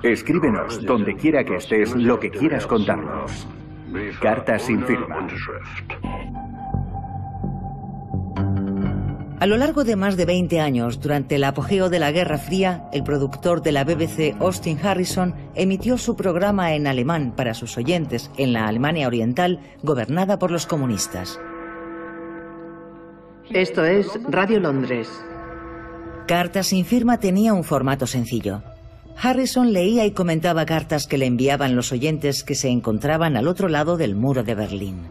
Escríbenos donde quiera que estés lo que quieras contarnos. Cartas sin firma. A lo largo de más de 20 años, durante el apogeo de la Guerra Fría, el productor de la BBC, Austin Harrison, emitió su programa en alemán para sus oyentes en la Alemania Oriental, gobernada por los comunistas. Esto es Radio Londres. Cartas sin firma tenía un formato sencillo. Harrison leía y comentaba cartas que le enviaban los oyentes que se encontraban al otro lado del muro de Berlín.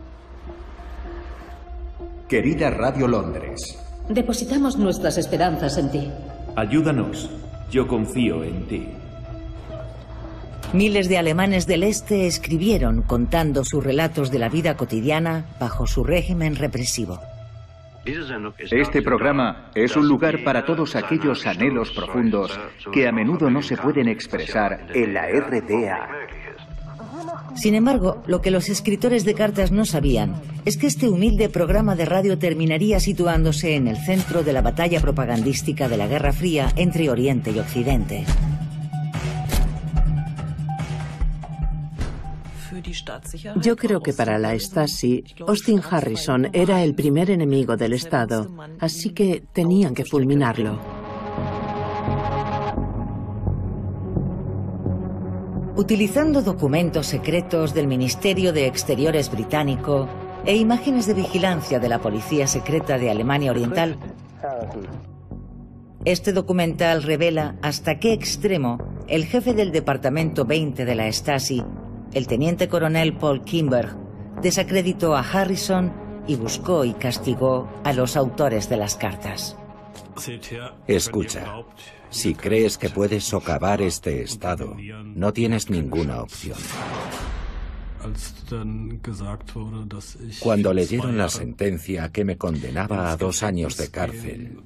Querida Radio Londres. Depositamos nuestras esperanzas en ti. Ayúdanos. Yo confío en ti. Miles de alemanes del este escribieron contando sus relatos de la vida cotidiana bajo su régimen represivo. Este programa es un lugar para todos aquellos anhelos profundos que a menudo no se pueden expresar en la RDA. Sin embargo, lo que los escritores de cartas no sabían es que este humilde programa de radio terminaría situándose en el centro de la batalla propagandística de la Guerra Fría entre Oriente y Occidente. Yo creo que para la Stasi, Austin Harrison era el primer enemigo del Estado, así que tenían que fulminarlo. Utilizando documentos secretos del Ministerio de Exteriores británico e imágenes de vigilancia de la Policía Secreta de Alemania Oriental, este documental revela hasta qué extremo el jefe del Departamento 20 de la Stasi, el teniente coronel Paul Kimberg, desacreditó a Harrison y buscó y castigó a los autores de las cartas. Escucha, si crees que puedes socavar este Estado, no tienes ninguna opción. Cuando leyeron la sentencia que me condenaba a 2 años de cárcel,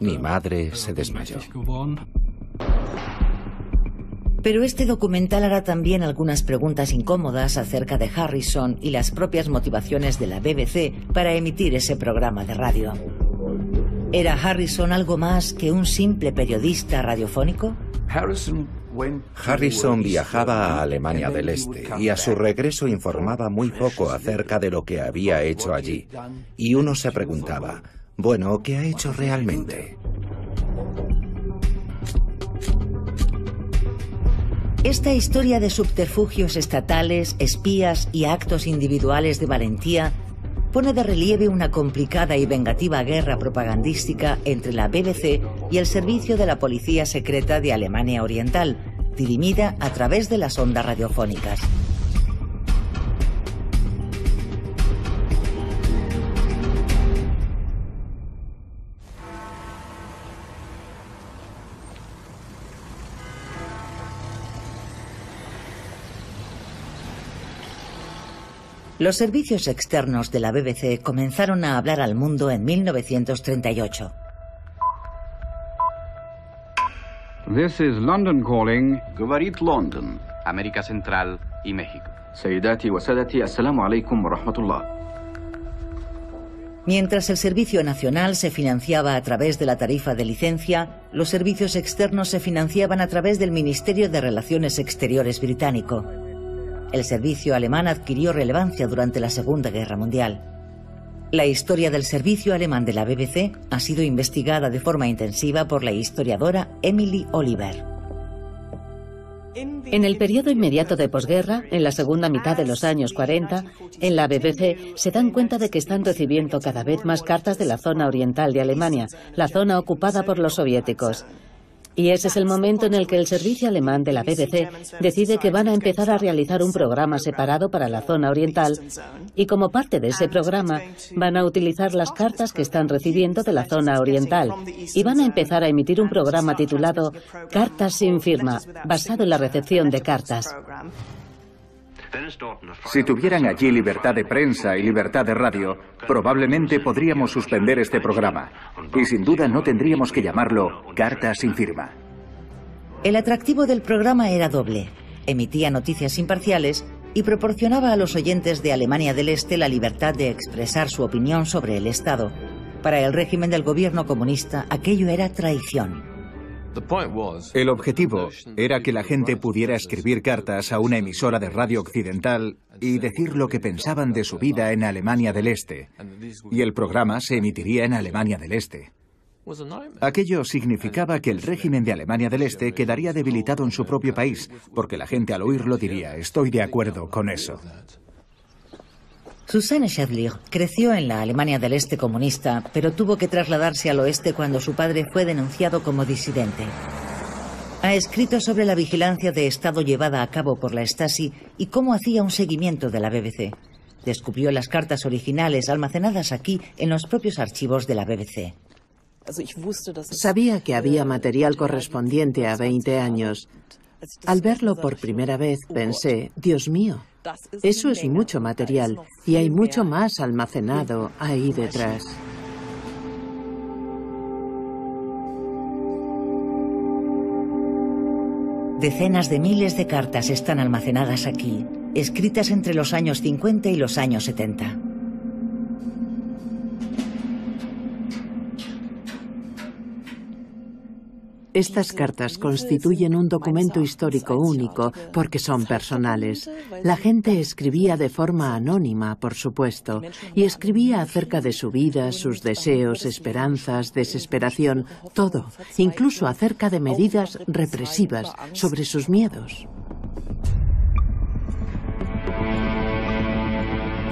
mi madre se desmayó. Pero este documental hará también algunas preguntas incómodas acerca de Harrison y las propias motivaciones de la BBC para emitir ese programa de radio. ¿Era Harrison algo más que un simple periodista radiofónico? Harrison viajaba a Alemania del Este y a su regreso informaba muy poco acerca de lo que había hecho allí. Y uno se preguntaba, bueno, ¿qué ha hecho realmente? Esta historia de subterfugios estatales, espías y actos individuales de valentía pone de relieve una complicada y vengativa guerra propagandística entre la BBC y el servicio de la Policía Secreta de Alemania Oriental, dirimida a través de las ondas radiofónicas. Los servicios externos de la BBC comenzaron a hablar al mundo en 1938. This is London calling. Говорит London, América Central y México. سيداتي وسادتي السلام عليكم ورحمة الله. Mientras el servicio nacional se financiaba a través de la tarifa de licencia, los servicios externos se financiaban a través del Ministerio de Relaciones Exteriores británico. El servicio alemán adquirió relevancia durante la Segunda Guerra Mundial. La historia del servicio alemán de la BBC ha sido investigada de forma intensiva por la historiadora Emily Oliver. En el periodo inmediato de posguerra, en la segunda mitad de los años 40, en la BBC se dan cuenta de que están recibiendo cada vez más cartas de la zona oriental de Alemania, la zona ocupada por los soviéticos. Y ese es el momento en el que el servicio alemán de la BBC decide que van a empezar a realizar un programa separado para la zona oriental y como parte de ese programa van a utilizar las cartas que están recibiendo de la zona oriental y van a empezar a emitir un programa titulado Cartas sin firma, basado en la recepción de cartas. Si tuvieran allí libertad de prensa y libertad de radio, probablemente podríamos suspender este programa. Y sin duda no tendríamos que llamarlo Cartas sin firma. El atractivo del programa era doble. Emitía noticias imparciales y proporcionaba a los oyentes de Alemania del Este la libertad de expresar su opinión sobre el Estado. Para el régimen del gobierno comunista, aquello era traición. El objetivo era que la gente pudiera escribir cartas a una emisora de radio occidental y decir lo que pensaban de su vida en Alemania del Este. Y el programa se emitiría en Alemania del Este. Aquello significaba que el régimen de Alemania del Este quedaría debilitado en su propio país, porque la gente al oírlo diría, estoy de acuerdo con eso. Susanne Schädlich creció en la Alemania del Este comunista, pero tuvo que trasladarse al oeste cuando su padre fue denunciado como disidente. Ha escrito sobre la vigilancia de Estado llevada a cabo por la Stasi y cómo hacía un seguimiento de la BBC. Descubrió las cartas originales almacenadas aquí en los propios archivos de la BBC. Sabía que había material correspondiente a 20 años. Al verlo por primera vez pensé, Dios mío, eso es mucho material y hay mucho más almacenado ahí detrás. Decenas de miles de cartas están almacenadas aquí, escritas entre los años 50 y los años 70. Estas cartas constituyen un documento histórico único porque son personales. La gente escribía de forma anónima, por supuesto, y escribía acerca de su vida, sus deseos, esperanzas, desesperación, todo, incluso acerca de medidas represivas sobre sus miedos.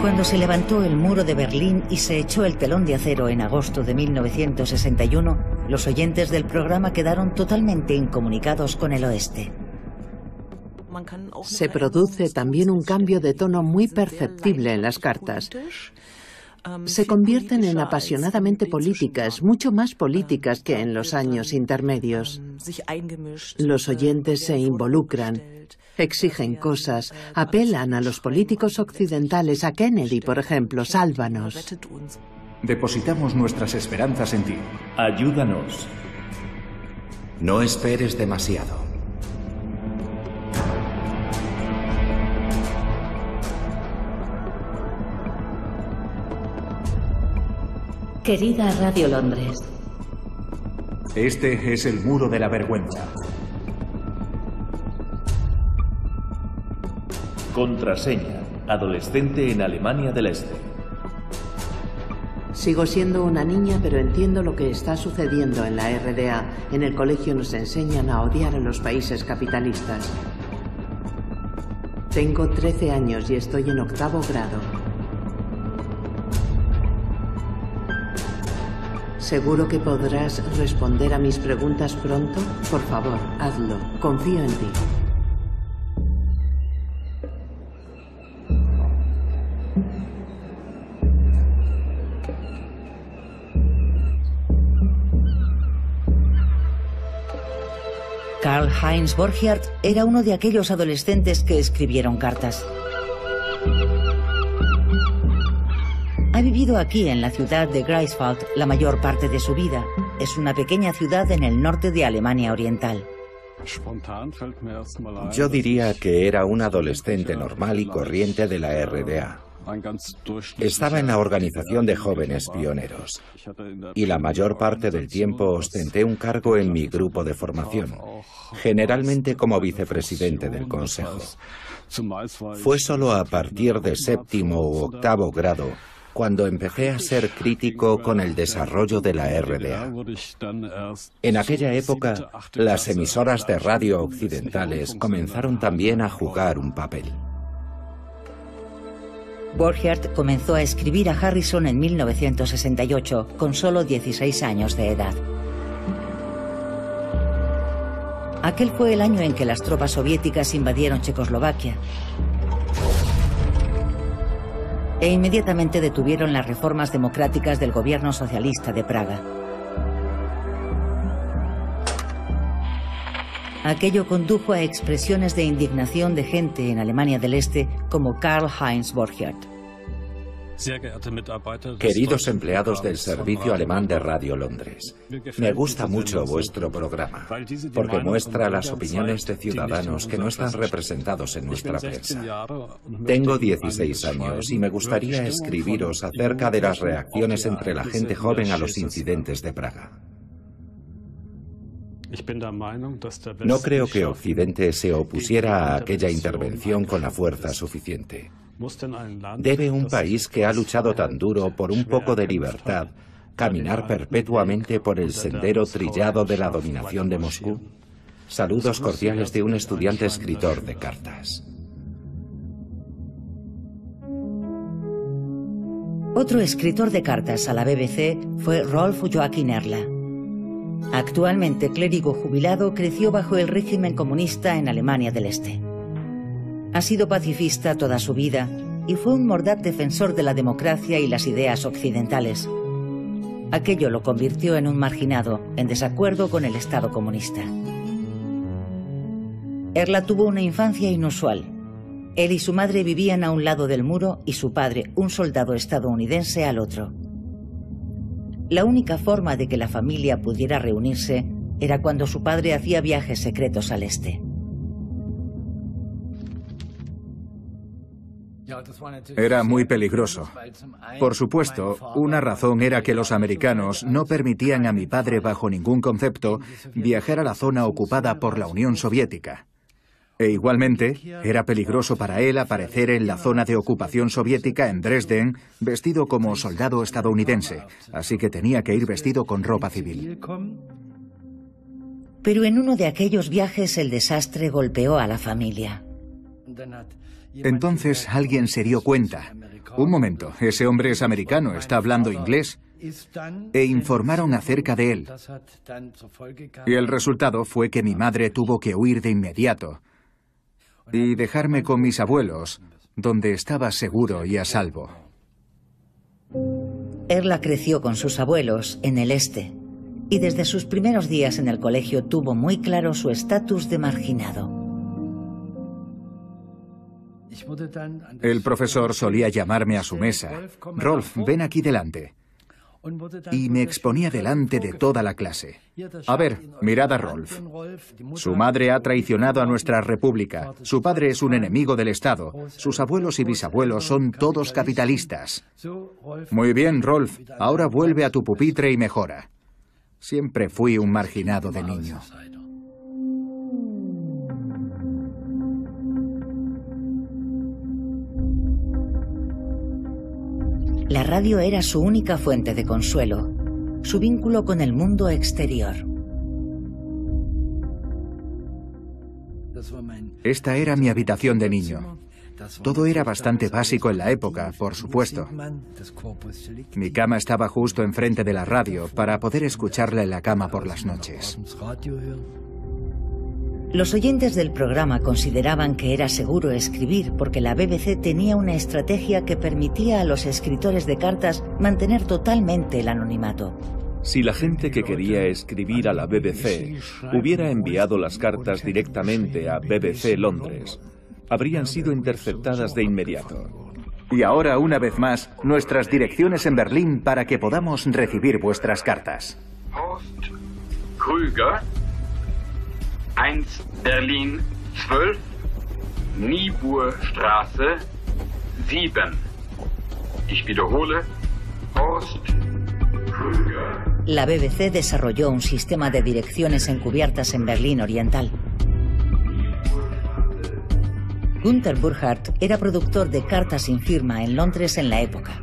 Cuando se levantó el muro de Berlín y se echó el telón de acero en agosto de 1961, los oyentes del programa quedaron totalmente incomunicados con el oeste. Se produce también un cambio de tono muy perceptible en las cartas. Se convierten en apasionadamente políticas, mucho más políticas que en los años intermedios. Los oyentes se involucran, exigen cosas, apelan a los políticos occidentales, a Kennedy, por ejemplo, sálvanos. Depositamos nuestras esperanzas en ti. Ayúdanos. No esperes demasiado. Querida Radio Londres. Este es el muro de la vergüenza. Contraseña. Adolescente en Alemania del Este. Sigo siendo una niña, pero entiendo lo que está sucediendo en la RDA. En el colegio nos enseñan a odiar a los países capitalistas. Tengo 13 años y estoy en 8º grado. ¿Seguro que podrás responder a mis preguntas pronto? Por favor, hazlo. Confío en ti. Karl-Heinz Borchardt era uno de aquellos adolescentes que escribieron cartas. Ha vivido aquí en la ciudad de Greifswald la mayor parte de su vida. Es una pequeña ciudad en el norte de Alemania Oriental. Yo diría que era un adolescente normal y corriente de la RDA. Estaba en la organización de jóvenes pioneros y la mayor parte del tiempo ostenté un cargo en mi grupo de formación, generalmente como vicepresidente del consejo. Fue solo a partir de 7º u 8º grado cuando empecé a ser crítico con el desarrollo de la RDA. En aquella época, las emisoras de radio occidentales comenzaron también a jugar un papel. Borchardt comenzó a escribir a Harrison en 1968, con solo 16 años de edad. Aquel fue el año en que las tropas soviéticas invadieron Checoslovaquia e inmediatamente detuvieron las reformas democráticas del gobierno socialista de Praga. Aquello condujo a expresiones de indignación de gente en Alemania del Este como Karl-Heinz Borchardt. Queridos empleados del Servicio Alemán de Radio Londres, me gusta mucho vuestro programa, porque muestra las opiniones de ciudadanos que no están representados en nuestra prensa. Tengo 16 años y me gustaría escribiros acerca de las reacciones entre la gente joven a los incidentes de Praga. No creo que Occidente se opusiera a aquella intervención con la fuerza suficiente. ¿Debe un país que ha luchado tan duro por un poco de libertad caminar perpetuamente por el sendero trillado de la dominación de Moscú? Saludos cordiales de un estudiante escritor de cartas. Otro escritor de cartas a la BBC fue Rolf Joachim Erla. Actualmente clérigo jubilado, creció bajo el régimen comunista en Alemania del Este. Ha sido pacifista toda su vida y fue un mordaz defensor de la democracia y las ideas occidentales. Aquello lo convirtió en un marginado, en desacuerdo con el Estado comunista. Erla tuvo una infancia inusual. Él y su madre vivían a un lado del muro y su padre, un soldado estadounidense, al otro. La única forma de que la familia pudiera reunirse era cuando su padre hacía viajes secretos al este. Era muy peligroso. Por supuesto, una razón era que los americanos no permitían a mi padre bajo ningún concepto viajar a la zona ocupada por la Unión Soviética. E igualmente, era peligroso para él aparecer en la zona de ocupación soviética en Dresden vestido como soldado estadounidense, así que tenía que ir vestido con ropa civil. Pero en uno de aquellos viajes el desastre golpeó a la familia. Entonces alguien se dio cuenta. Un momento, ese hombre es americano, está hablando inglés. E informaron acerca de él. Y el resultado fue que mi madre tuvo que huir de inmediato y dejarme con mis abuelos, donde estaba seguro y a salvo. Erla creció con sus abuelos en el este y desde sus primeros días en el colegio tuvo muy claro su estatus de marginado. El profesor solía llamarme a su mesa. Rolf, ven aquí delante. Y me exponía delante de toda la clase. A ver, mirad a Rolf. Su madre ha traicionado a nuestra república. Su padre es un enemigo del Estado. Sus abuelos y bisabuelos son todos capitalistas. Muy bien, Rolf. Ahora vuelve a tu pupitre y mejora. Siempre fui un marginado de niño. La radio era su única fuente de consuelo, su vínculo con el mundo exterior. Esta era mi habitación de niño. Todo era bastante básico en la época, por supuesto. Mi cama estaba justo enfrente de la radio para poder escucharla en la cama por las noches. Los oyentes del programa consideraban que era seguro escribir porque la BBC tenía una estrategia que permitía a los escritores de cartas mantener totalmente el anonimato. Si la gente que quería escribir a la BBC hubiera enviado las cartas directamente a BBC Londres, habrían sido interceptadas de inmediato. Y ahora, una vez más, nuestras direcciones en Berlín para que podamos recibir vuestras cartas. Horst Krüger, 1 Berlin 12, Niebuhrstraße 7. Ich wiederhole, Horst Krüger. La BBC desarrolló un sistema de direcciones encubiertas en Berlín Oriental. Gunther Burkhardt era productor de cartas sin firma en Londres en la época.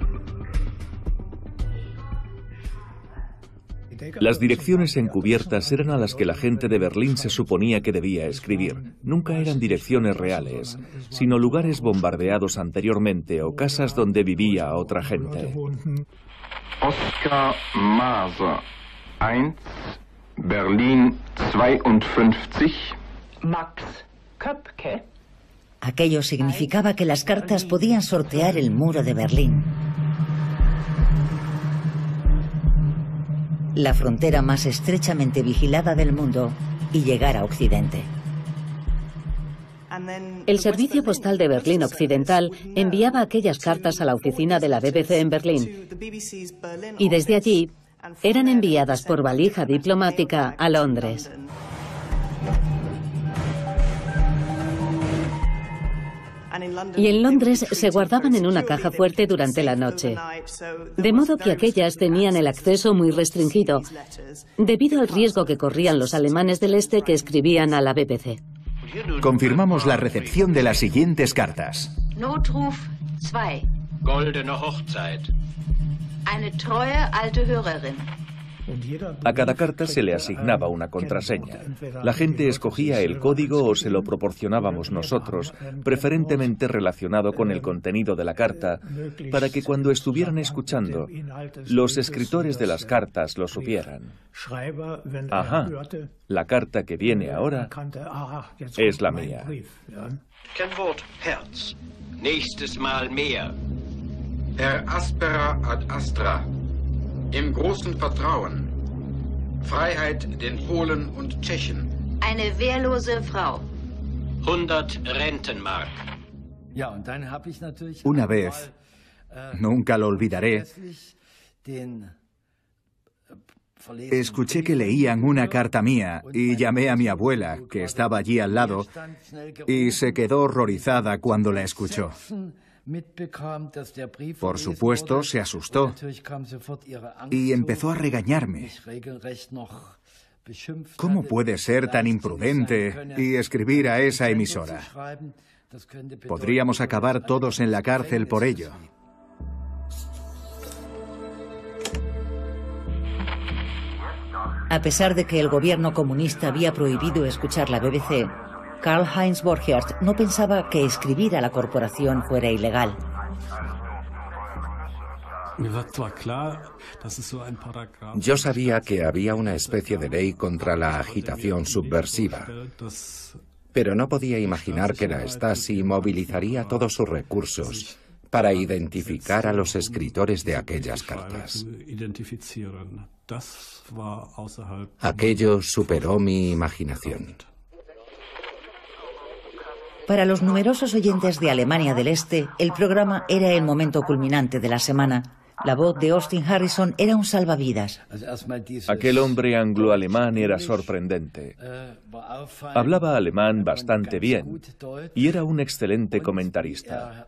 Las direcciones encubiertas eran a las que la gente de Berlín se suponía que debía escribir. Nunca eran direcciones reales, sino lugares bombardeados anteriormente o casas donde vivía otra gente. Oskar Maser, 1, Berlin 52. Max Köpke. Aquello significaba que las cartas podían sortear el muro de Berlín. La frontera más estrechamente vigilada del mundo, y llegar a Occidente. El Servicio Postal de Berlín Occidental enviaba aquellas cartas a la oficina de la BBC en Berlín, y desde allí eran enviadas por valija diplomática a y en Londres se guardaban en una caja fuerte durante la noche, de modo que aquellas tenían el acceso muy restringido, debido al riesgo que corrían los alemanes del Este que escribían a la BBC. Confirmamos la recepción de las siguientes cartas. Notruf 2. Goldene Hochzeit. Eine treue alte Hörerin. A cada carta se le asignaba una contraseña. La gente escogía el código o se lo proporcionábamos nosotros, preferentemente relacionado con el contenido de la carta, para que cuando estuvieran escuchando, los escritores de las cartas lo supieran. Ajá, la carta que viene ahora es la mía. Kennwort Herz. Nächstes Mal mehr. Per aspera ad astra. Im großen Vertrauen. Freiheit den Polen und Tschechen. Eine wehrlose Frau. 100 Rentenmark. Una vez, nunca lo olvidaré, escuché que leían una carta mía y llamé a mi abuela, que estaba allí al lado, y se quedó horrorizada cuando la escuchó. Por supuesto, se asustó y empezó a regañarme. ¿Cómo puede ser tan imprudente y escribir a esa emisora? Podríamos acabar todos en la cárcel por ello. A pesar de que el gobierno comunista había prohibido escuchar la BBC, Karl-Heinz Borchardt no pensaba que escribir a la corporación fuera ilegal. Yo sabía que había una especie de ley contra la agitación subversiva, pero no podía imaginar que la Stasi movilizaría todos sus recursos para identificar a los escritores de aquellas cartas. Aquello superó mi imaginación. Para los numerosos oyentes de Alemania del Este, el programa era el momento culminante de la semana. La voz de Austin Harrison era un salvavidas. Aquel hombre anglo-alemán era sorprendente. Hablaba alemán bastante bien y era un excelente comentarista.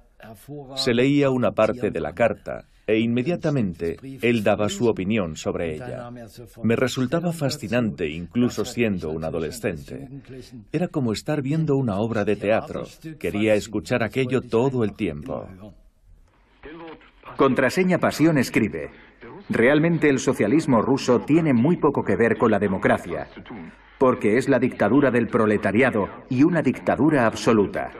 Se leía una parte de la carta e inmediatamente él daba su opinión sobre ella. Me resultaba fascinante, incluso siendo un adolescente. Era como estar viendo una obra de teatro. Quería escuchar aquello todo el tiempo. Contraseña Pasión escribe: realmente el socialismo ruso tiene muy poco que ver con la democracia, porque es la dictadura del proletariado y una dictadura absoluta.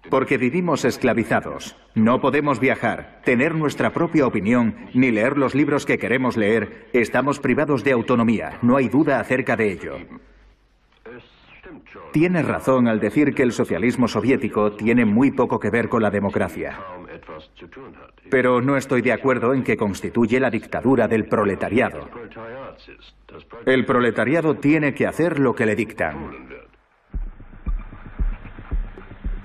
Porque vivimos esclavizados. No podemos viajar, tener nuestra propia opinión, ni leer los libros que queremos leer. Estamos privados de autonomía, no hay duda acerca de ello. Tienes razón al decir que el socialismo soviético tiene muy poco que ver con la democracia. Pero no estoy de acuerdo en que constituye la dictadura del proletariado. El proletariado tiene que hacer lo que le dictan.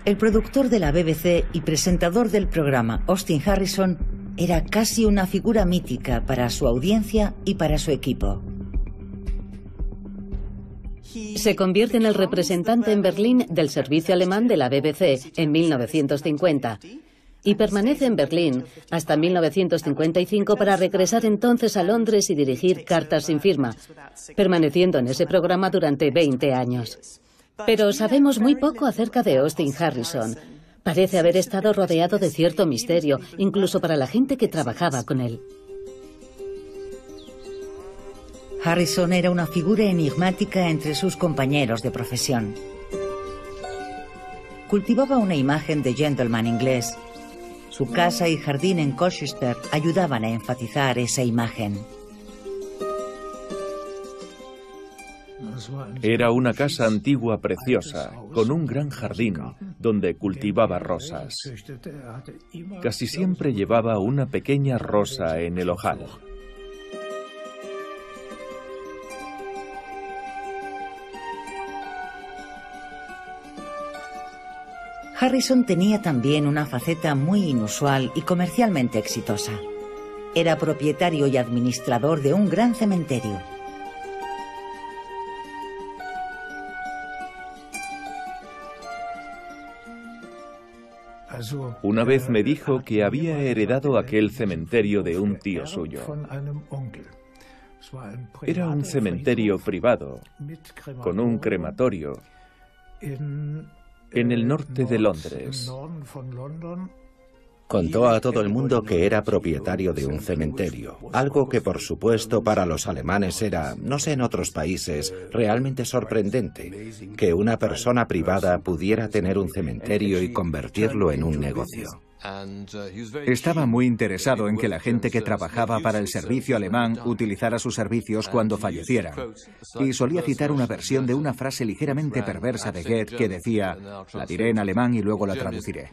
El productor de la BBC y presentador del programa, Austin Harrison, era casi una figura mítica para su audiencia y para su equipo. Se convierte en el representante en Berlín del servicio alemán de la BBC en 1950 y permanece en Berlín hasta 1955 para regresar entonces a Londres y dirigir Cartas sin firma, permaneciendo en ese programa durante 20 años. Pero sabemos muy poco acerca de Austin Harrison. Parece haber estado rodeado de cierto misterio, incluso para la gente que trabajaba con él. Harrison era una figura enigmática entre sus compañeros de profesión. Cultivaba una imagen de gentleman inglés. Su casa y jardín en Colchester ayudaban a enfatizar esa imagen. Era una casa antigua preciosa, con un gran jardín, donde cultivaba rosas. Casi siempre llevaba una pequeña rosa en el ojal. Harrison tenía también una faceta muy inusual y comercialmente exitosa. Era propietario y administrador de un gran cementerio. Una vez me dijo que había heredado aquel cementerio de un tío suyo. Era un cementerio privado, con un crematorio, en el norte de Londres. Contó a todo el mundo que era propietario de un cementerio, algo que por supuesto para los alemanes era, no sé en otros países, realmente sorprendente, que una persona privada pudiera tener un cementerio y convertirlo en un negocio. Estaba muy interesado en que la gente que trabajaba para el servicio alemán utilizara sus servicios cuando fallecieran. Y solía citar una versión de una frase ligeramente perversa de Goethe que decía, la diré en alemán y luego la traduciré,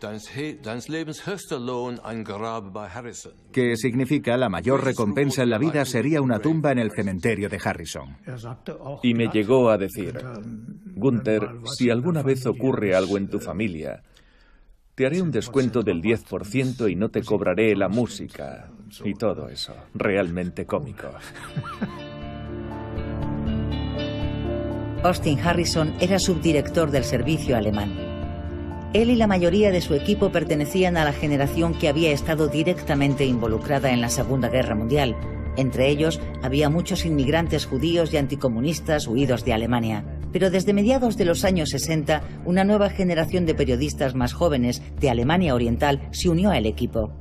que significa la mayor recompensa en la vida sería una tumba en el cementerio de Harrison. Y me llegó a decir, Gunther, si alguna vez ocurre algo en tu familia, te haré un descuento del 10% y no te cobraré la música y todo eso. Realmente cómico. Austin Harrison era subdirector del servicio alemán. Él y la mayoría de su equipo pertenecían a la generación que había estado directamente involucrada en la Segunda Guerra Mundial. Entre ellos había muchos inmigrantes judíos y anticomunistas huidos de Alemania. Pero desde mediados de los años 60, una nueva generación de periodistas más jóvenes de Alemania Oriental se unió al equipo.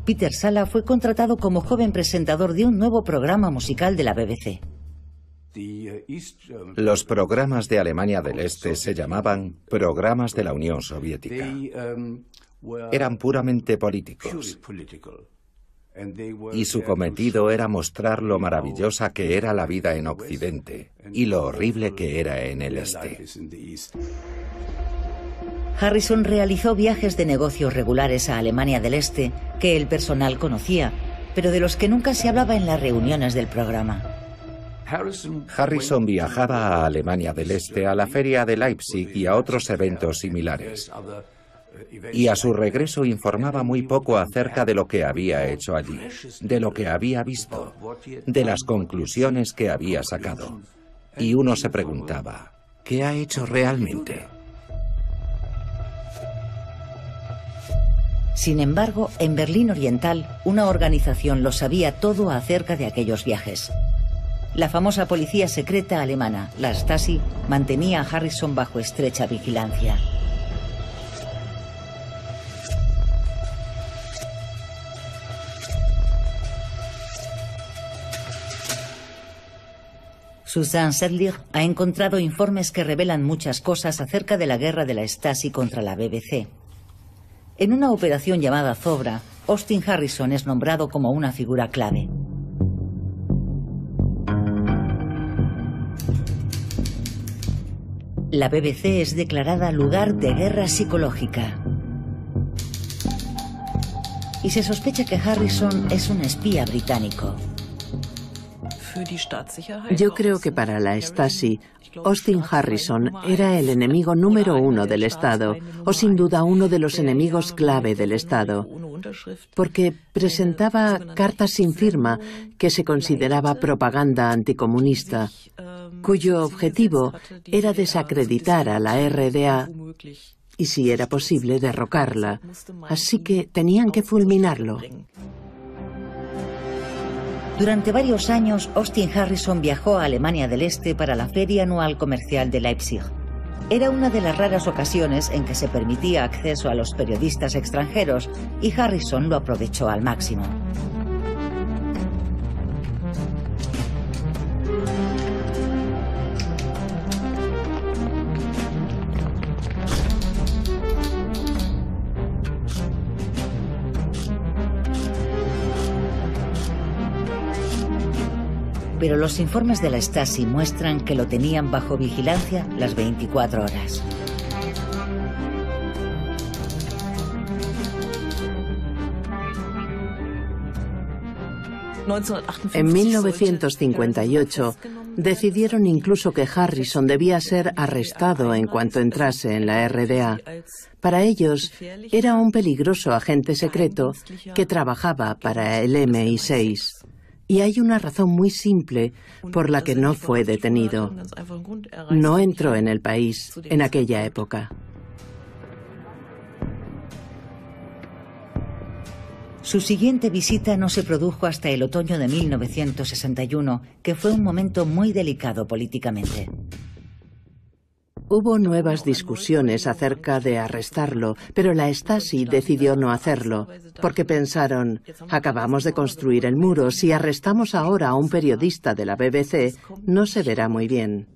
Peter Sala fue contratado como joven presentador de un nuevo programa musical de la BBC. Los programas de Alemania del Este se llamaban programas de la Unión Soviética. Eran puramente políticos. Y su cometido era mostrar lo maravillosa que era la vida en Occidente y lo horrible que era en el Este. Harrison realizó viajes de negocios regulares a Alemania del Este que el personal conocía, pero de los que nunca se hablaba en las reuniones del programa. Harrison viajaba a Alemania del Este a la feria de Leipzig y a otros eventos similares. Y a su regreso informaba muy poco acerca de lo que había hecho allí, de lo que había visto, de las conclusiones que había sacado. Y uno se preguntaba, ¿qué ha hecho realmente? Sin embargo, en Berlín Oriental, una organización lo sabía todo acerca de aquellos viajes. La famosa policía secreta alemana, la Stasi, mantenía a Harrison bajo estrecha vigilancia. Susanne Sedlich ha encontrado informes que revelan muchas cosas acerca de la guerra de la Stasi contra la BBC. En una operación llamada Zobra, Austin Harrison es nombrado como una figura clave. La BBC es declarada lugar de guerra psicológica. Y se sospecha que Harrison es un espía británico. Yo creo que para la Stasi, Austin Harrison era el enemigo número uno del Estado, o sin duda uno de los enemigos clave del Estado, porque presentaba cartas sin firma que se consideraba propaganda anticomunista, cuyo objetivo era desacreditar a la RDA y, si era posible, derrocarla. Así que tenían que fulminarlo. Durante varios años, Austin Harrison viajó a Alemania del Este para la Feria Anual Comercial de Leipzig. Era una de las raras ocasiones en que se permitía acceso a los periodistas extranjeros y Harrison lo aprovechó al máximo. Pero los informes de la Stasi muestran que lo tenían bajo vigilancia las 24 horas. En 1958 decidieron incluso que Harrison debía ser arrestado en cuanto entrase en la RDA. Para ellos era un peligroso agente secreto que trabajaba para el MI6. Y hay una razón muy simple por la que no fue detenido. No entró en el país en aquella época. Su siguiente visita no se produjo hasta el otoño de 1961, que fue un momento muy delicado políticamente. Hubo nuevas discusiones acerca de arrestarlo, pero la Stasi decidió no hacerlo, porque pensaron, acabamos de construir el muro, si arrestamos ahora a un periodista de la BBC, no se verá muy bien.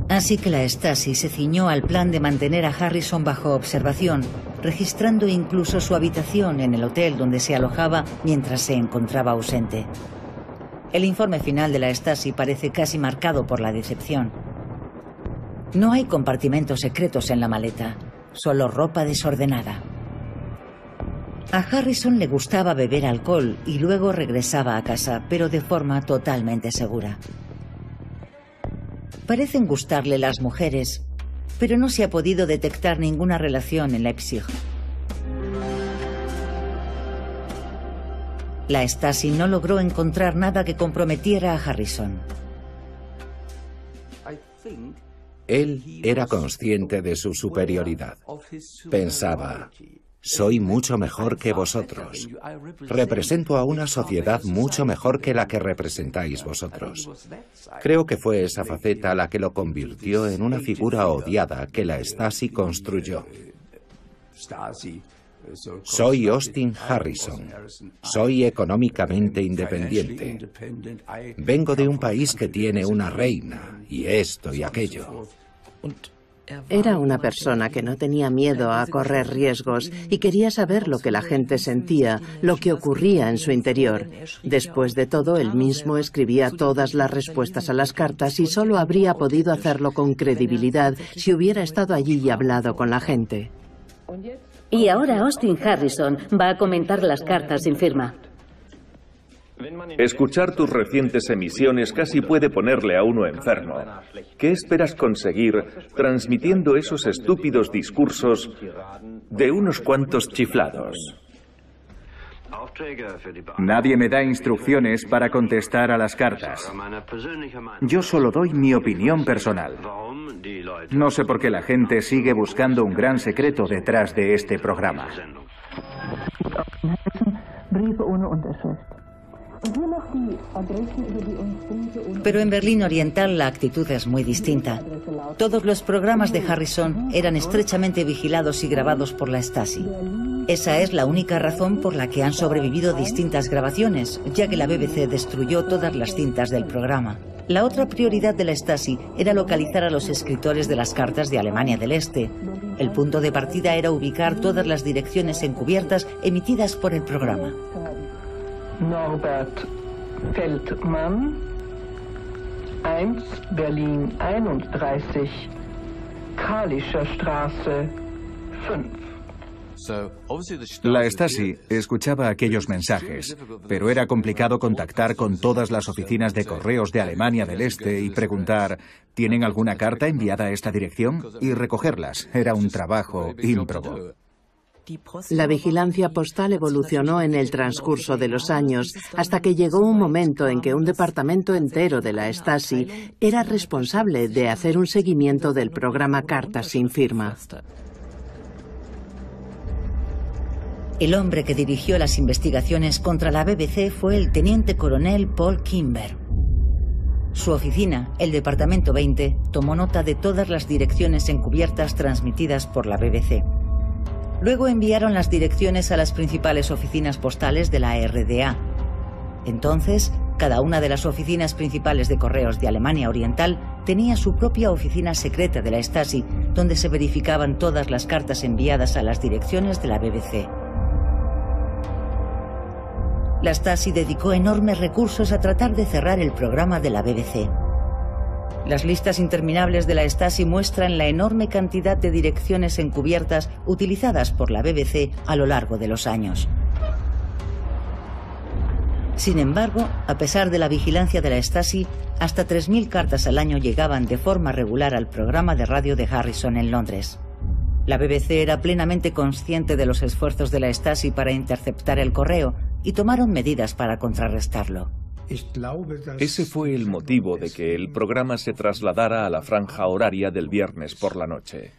Así que la Stasi se ciñó al plan de mantener a Harrison bajo observación, registrando incluso su habitación en el hotel donde se alojaba mientras se encontraba ausente. El informe final de la Stasi parece casi marcado por la decepción. No hay compartimentos secretos en la maleta, solo ropa desordenada. A Harrison le gustaba beber alcohol y luego regresaba a casa, pero de forma totalmente segura. Parecen gustarle las mujeres, pero no se ha podido detectar ninguna relación en Leipzig. La Stasi no logró encontrar nada que comprometiera a Harrison. Él era consciente de su superioridad. Pensaba, soy mucho mejor que vosotros. Represento a una sociedad mucho mejor que la que representáis vosotros. Creo que fue esa faceta la que lo convirtió en una figura odiada que la Stasi construyó. Soy Austin Harrison. Soy económicamente independiente. Vengo de un país que tiene una reina, y esto y aquello. Era una persona que no tenía miedo a correr riesgos y quería saber lo que la gente sentía, lo que ocurría en su interior. Después de todo, él mismo escribía todas las respuestas a las cartas y solo habría podido hacerlo con credibilidad si hubiera estado allí y hablado con la gente. Y ahora Austin Harrison va a comentar las cartas sin firma. Escuchar tus recientes emisiones casi puede ponerle a uno enfermo. ¿Qué esperas conseguir transmitiendo esos estúpidos discursos de unos cuantos chiflados? Nadie me da instrucciones para contestar a las cartas. Yo solo doy mi opinión personal. No sé por qué la gente sigue buscando un gran secreto detrás de este programa. Pero en Berlín Oriental la actitud es muy distinta. Todos los programas de Harrison eran estrechamente vigilados y grabados por la Stasi. Esa es la única razón por la que han sobrevivido distintas grabaciones, ya que la BBC destruyó todas las cintas del programa. La otra prioridad de la Stasi era localizar a los escritores de las cartas de Alemania del Este. El punto de partida era ubicar todas las direcciones encubiertas emitidas por el programa. Norbert Feldmann, 1 Berlin 31, Kalischer Straße 5. La Stasi escuchaba aquellos mensajes, pero era complicado contactar con todas las oficinas de correos de Alemania del Este y preguntar, ¿tienen alguna carta enviada a esta dirección? Y recogerlas. Era un trabajo ímprobo. La vigilancia postal evolucionó en el transcurso de los años, hasta que llegó un momento en que un departamento entero de la Stasi era responsable de hacer un seguimiento del programa Cartas sin firma. El hombre que dirigió las investigaciones contra la BBC fue el teniente coronel Paul Kimber. Su oficina, el Departamento 20, tomó nota de todas las direcciones encubiertas transmitidas por la BBC. Luego enviaron las direcciones a las principales oficinas postales de la RDA. Entonces, cada una de las oficinas principales de correos de Alemania Oriental tenía su propia oficina secreta de la Stasi, donde se verificaban todas las cartas enviadas a las direcciones de la BBC. La Stasi dedicó enormes recursos a tratar de cerrar el programa de la BBC. Las listas interminables de la Stasi muestran la enorme cantidad de direcciones encubiertas utilizadas por la BBC a lo largo de los años. Sin embargo, a pesar de la vigilancia de la Stasi, hasta 3.000 cartas al año llegaban de forma regular al programa de radio de Harrison en Londres. La BBC era plenamente consciente de los esfuerzos de la Stasi para interceptar el correo y tomaron medidas para contrarrestarlo. Ese fue el motivo de que el programa se trasladara a la franja horaria del viernes por la noche.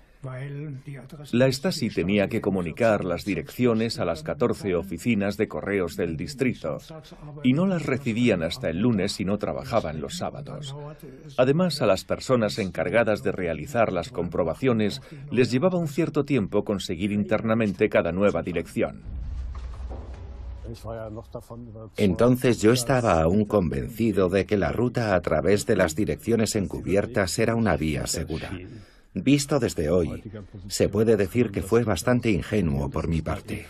La Stasi tenía que comunicar las direcciones a las 14 oficinas de correos del distrito y no las recibían hasta el lunes si no trabajaban los sábados. Además, a las personas encargadas de realizar las comprobaciones les llevaba un cierto tiempo conseguir internamente cada nueva dirección. Entonces yo estaba aún convencido de que la ruta a través de las direcciones encubiertas era una vía segura. Visto desde hoy, se puede decir que fue bastante ingenuo por mi parte.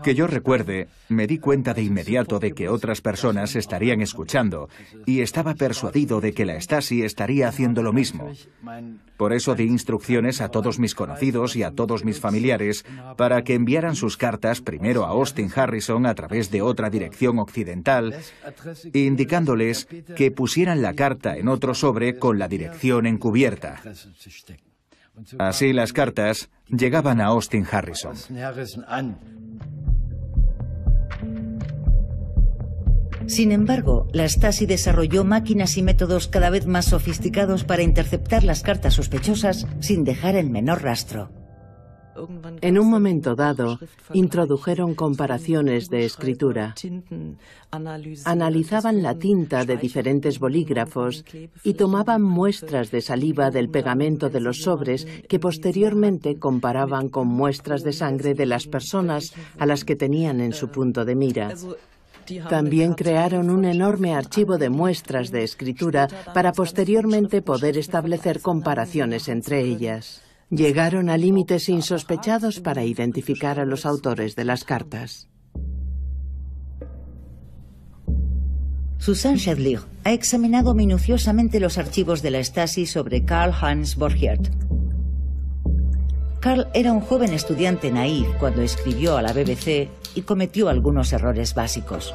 Que yo recuerde, me di cuenta de inmediato de que otras personas estarían escuchando y estaba persuadido de que la Stasi estaría haciendo lo mismo. Por eso di instrucciones a todos mis conocidos y a todos mis familiares para que enviaran sus cartas primero a Austin Harrison a través de otra dirección occidental, indicándoles que pusieran la carta en otro sobre con la dirección encubierta. Así las cartas llegaban a Austin Harrison. Sin embargo, la Stasi desarrolló máquinas y métodos cada vez más sofisticados para interceptar las cartas sospechosas sin dejar el menor rastro. En un momento dado, introdujeron comparaciones de escritura. Analizaban la tinta de diferentes bolígrafos y tomaban muestras de saliva del pegamento de los sobres que posteriormente comparaban con muestras de sangre de las personas a las que tenían en su punto de mira. También crearon un enorme archivo de muestras de escritura para posteriormente poder establecer comparaciones entre ellas. Llegaron a límites insospechados para identificar a los autores de las cartas. Susanne Schädler ha examinado minuciosamente los archivos de la Stasi sobre Karl-Heinz Borchardt. Karl era un joven estudiante naïf cuando escribió a la BBC y cometió algunos errores básicos.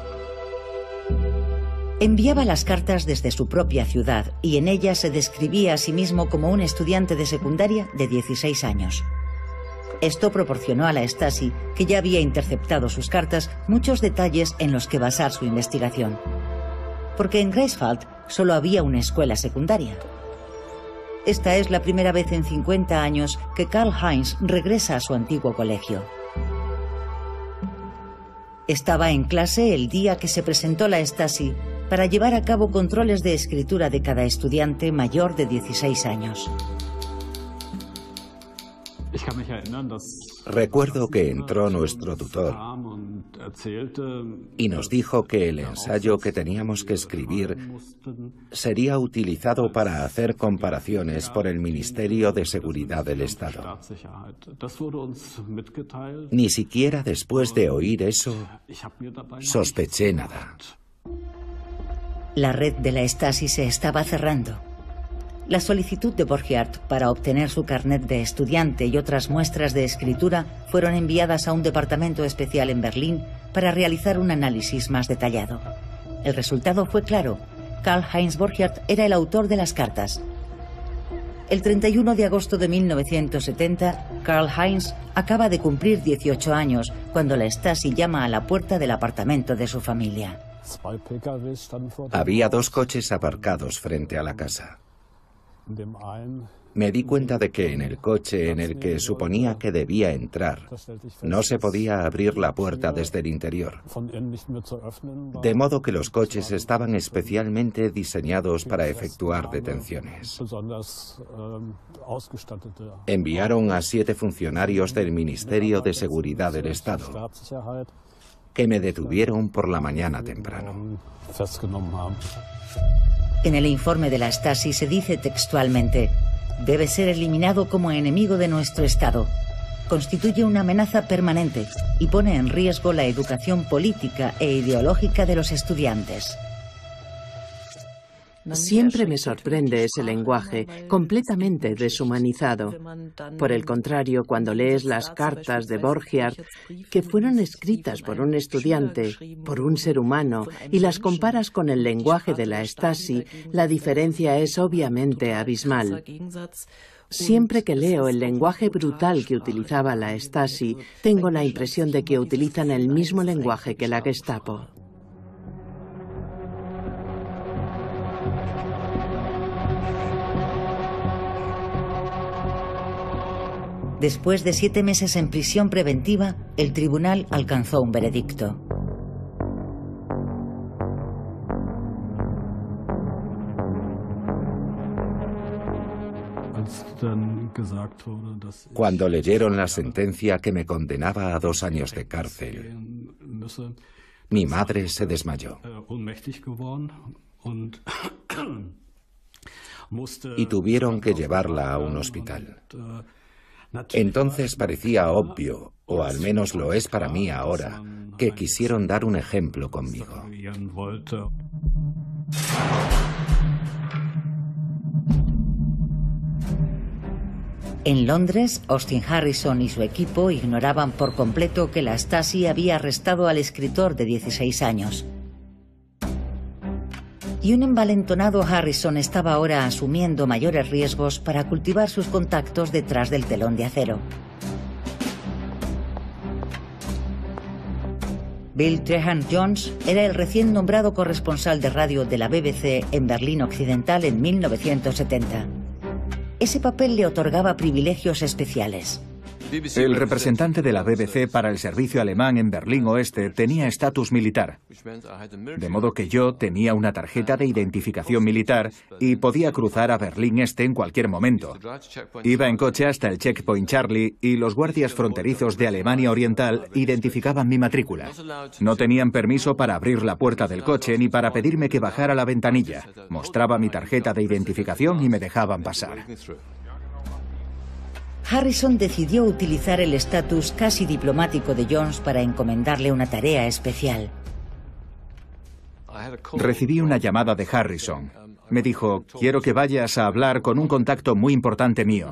Enviaba las cartas desde su propia ciudad y en ellas se describía a sí mismo como un estudiante de secundaria de 16 años. Esto proporcionó a la Stasi, que ya había interceptado sus cartas, muchos detalles en los que basar su investigación. Porque en Greifswald solo había una escuela secundaria. Esta es la primera vez en 50 años que Karl-Heinz regresa a su antiguo colegio. Estaba en clase el día que se presentó la Stasi para llevar a cabo controles de escritura de cada estudiante mayor de 16 años. Recuerdo que entró nuestro tutor y nos dijo que el ensayo que teníamos que escribir sería utilizado para hacer comparaciones por el Ministerio de Seguridad del Estado. Ni siquiera después de oír eso, sospeché nada. La red de la Stasi se estaba cerrando. La solicitud de Borchardt para obtener su carnet de estudiante y otras muestras de escritura fueron enviadas a un departamento especial en Berlín para realizar un análisis más detallado. El resultado fue claro. Karl-Heinz Borchardt era el autor de las cartas. El 31 de agosto de 1970, Karl-Heinz acaba de cumplir 18 años cuando la Stasi llama a la puerta del apartamento de su familia. Había 2 coches aparcados frente a la casa. Me di cuenta de que en el coche en el que suponía que debía entrar, no se podía abrir la puerta desde el interior. De modo que los coches estaban especialmente diseñados para efectuar detenciones. Enviaron a 7 funcionarios del Ministerio de Seguridad del Estado, que me detuvieron por la mañana temprano. En el informe de la Stasi se dice textualmente: debe ser eliminado como enemigo de nuestro Estado. Constituye una amenaza permanente y pone en riesgo la educación política e ideológica de los estudiantes. Siempre me sorprende ese lenguaje, completamente deshumanizado. Por el contrario, cuando lees las cartas de Borchardt, que fueron escritas por un estudiante, por un ser humano, y las comparas con el lenguaje de la Stasi, la diferencia es obviamente abismal. Siempre que leo el lenguaje brutal que utilizaba la Stasi, tengo la impresión de que utilizan el mismo lenguaje que la Gestapo. Después de 7 meses en prisión preventiva, el tribunal alcanzó un veredicto. Cuando leyeron la sentencia que me condenaba a 2 años de cárcel, mi madre se desmayó y tuvieron que llevarla a un hospital. Entonces parecía obvio, o al menos lo es para mí ahora, que quisieron dar un ejemplo conmigo. En Londres, Austin Harrison y su equipo ignoraban por completo que la Stasi había arrestado al escritor de 16 años. Y un envalentonado Harrison estaba ahora asumiendo mayores riesgos para cultivar sus contactos detrás del telón de acero. Bill Treherne Jones era el recién nombrado corresponsal de radio de la BBC en Berlín Occidental en 1970. Ese papel le otorgaba privilegios especiales. El representante de la BBC para el servicio alemán en Berlín Oeste tenía estatus militar, de modo que yo tenía una tarjeta de identificación militar y podía cruzar a Berlín Este en cualquier momento. Iba en coche hasta el Checkpoint Charlie y los guardias fronterizos de Alemania Oriental identificaban mi matrícula. No tenían permiso para abrir la puerta del coche ni para pedirme que bajara la ventanilla. Mostraba mi tarjeta de identificación y me dejaban pasar. Harrison decidió utilizar el estatus casi diplomático de Jones para encomendarle una tarea especial. Recibí una llamada de Harrison. Me dijo, quiero que vayas a hablar con un contacto muy importante mío.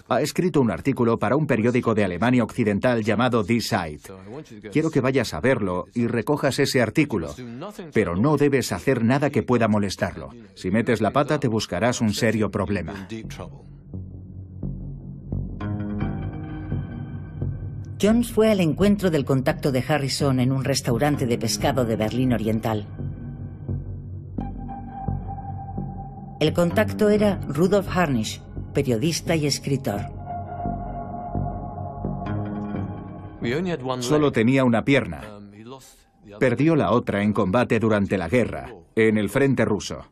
Ha escrito un artículo para un periódico de Alemania Occidental llamado Die Zeit. Quiero que vayas a verlo y recojas ese artículo, pero no debes hacer nada que pueda molestarlo. Si metes la pata te buscarás un serio problema. Jones fue al encuentro del contacto de Harrison en un restaurante de pescado de Berlín Oriental. El contacto era Rudolf Harnisch, periodista y escritor. Solo tenía una pierna. Perdió la otra en combate durante la guerra, en el frente ruso.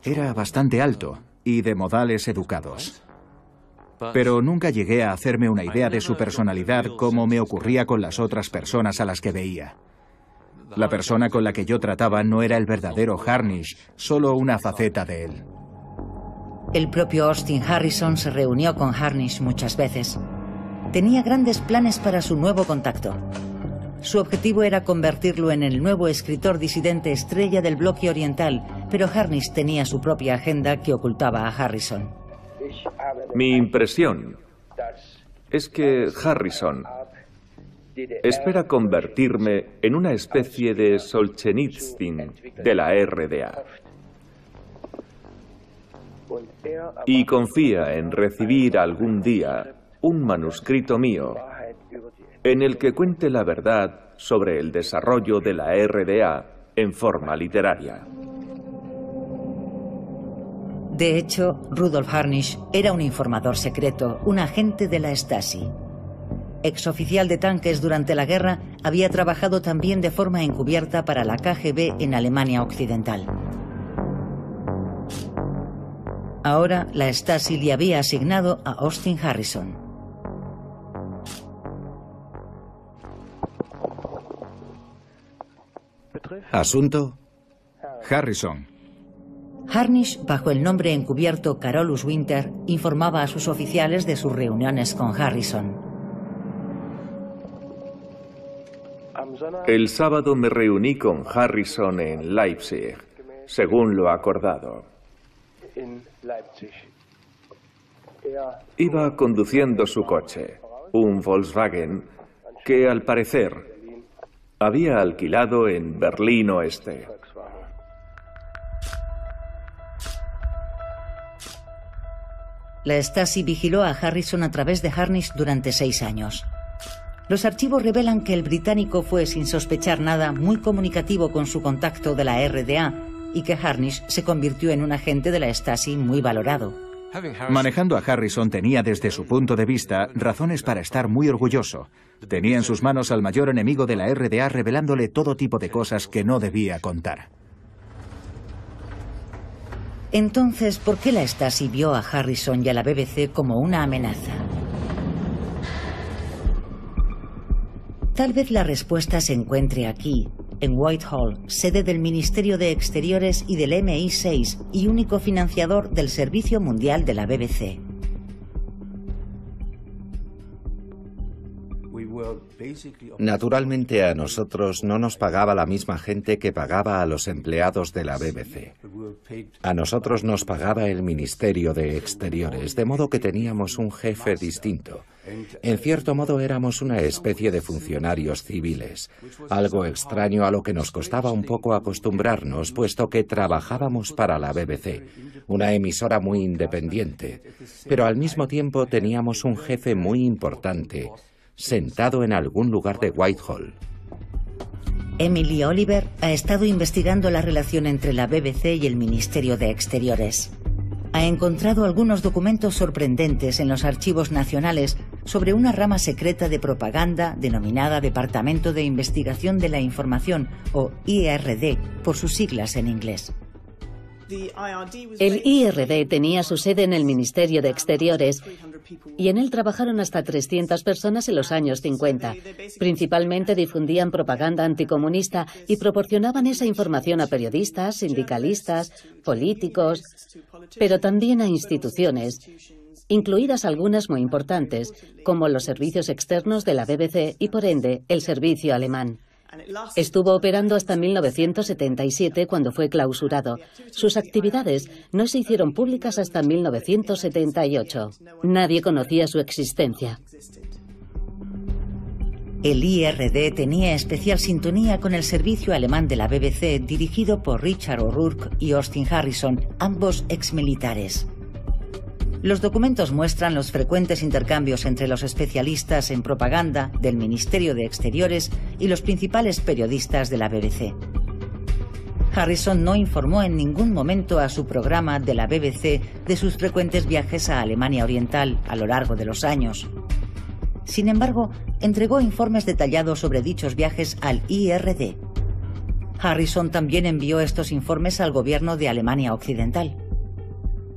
Era bastante alto y de modales educados. Pero nunca llegué a hacerme una idea de su personalidad como me ocurría con las otras personas a las que veía. La persona con la que yo trataba no era el verdadero Harnisch, solo una faceta de él. El propio Austin Harrison se reunió con Harnisch muchas veces. Tenía grandes planes para su nuevo contacto. Su objetivo era convertirlo en el nuevo escritor disidente estrella del bloque oriental, pero Harnisch tenía su propia agenda que ocultaba a Harrison. Mi impresión es que Harrison espera convertirme en una especie de Solzhenitsyn de la RDA. Y confía en recibir algún día un manuscrito mío en el que cuente la verdad sobre el desarrollo de la RDA en forma literaria. De hecho, Rudolf Harnisch era un informador secreto, un agente de la Stasi. Exoficial de tanques durante la guerra, había trabajado también de forma encubierta para la KGB en Alemania Occidental. Ahora, la Stasi le había asignado a Austin Harrison. ¿Asunto? Harrison. Harnisch, bajo el nombre encubierto Carolus Winter, informaba a sus oficiales de sus reuniones con Harrison. El sábado me reuní con Harrison en Leipzig, según lo acordado. Iba conduciendo su coche, un Volkswagen, que al parecer había alquilado en Berlín Oeste. La Stasi vigiló a Harrison a través de Harnisch durante 6 años. Los archivos revelan que el británico fue, sin sospechar nada, muy comunicativo con su contacto de la RDA y que Harnisch se convirtió en un agente de la Stasi muy valorado. Manejando a Harrison tenía desde su punto de vista razones para estar muy orgulloso. Tenía en sus manos al mayor enemigo de la RDA revelándole todo tipo de cosas que no debía contar. Entonces, ¿por qué la Stasi vio a Harrison y a la BBC como una amenaza? Tal vez la respuesta se encuentre aquí, en Whitehall, sede del Ministerio de Exteriores y del MI6 y único financiador del Servicio Mundial de la BBC. Naturalmente a nosotros no nos pagaba la misma gente que pagaba a los empleados de la BBC. A nosotros nos pagaba el Ministerio de Exteriores, de modo que teníamos un jefe distinto. En cierto modo éramos una especie de funcionarios civiles, algo extraño a lo que nos costaba un poco acostumbrarnos, puesto que trabajábamos para la BBC, una emisora muy independiente, pero al mismo tiempo teníamos un jefe muy importante, sentado en algún lugar de Whitehall. Emily Oliver ha estado investigando la relación entre la BBC y el Ministerio de Exteriores. Ha encontrado algunos documentos sorprendentes en los archivos nacionales sobre una rama secreta de propaganda denominada Departamento de Investigación de la Información, o IRD, por sus siglas en inglés. El IRD tenía su sede en el Ministerio de Exteriores y en él trabajaron hasta 300 personas en los años 50. Principalmente difundían propaganda anticomunista y proporcionaban esa información a periodistas, sindicalistas, políticos, pero también a instituciones, incluidas algunas muy importantes, como los servicios externos de la BBC y, por ende, el servicio alemán. Estuvo operando hasta 1977, cuando fue clausurado. Sus actividades no se hicieron públicas hasta 1978. Nadie conocía su existencia. El IRD tenía especial sintonía con el servicio alemán de la BBC, dirigido por Richard O'Rourke y Austin Harrison, ambos exmilitares. Los documentos muestran los frecuentes intercambios entre los especialistas en propaganda del Ministerio de Exteriores y los principales periodistas de la BBC. Harrison no informó en ningún momento a su programa de la BBC de sus frecuentes viajes a Alemania Oriental a lo largo de los años. Sin embargo, entregó informes detallados sobre dichos viajes al IRD. Harrison también envió estos informes al gobierno de Alemania Occidental.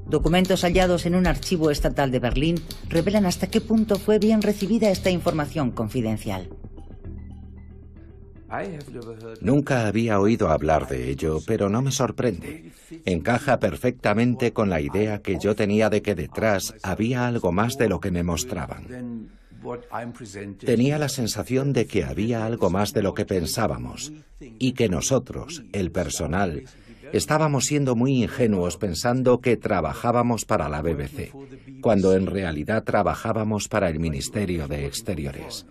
Documentos hallados en un archivo estatal de Berlín revelan hasta qué punto fue bien recibida esta información confidencial. Nunca había oído hablar de ello, pero no me sorprende. Encaja perfectamente con la idea que yo tenía de que detrás había algo más de lo que me mostraban. Tenía la sensación de que había algo más de lo que pensábamos y que nosotros, el personal, estábamos siendo muy ingenuos pensando que trabajábamos para la BBC, cuando en realidad trabajábamos para el Ministerio de Exteriores.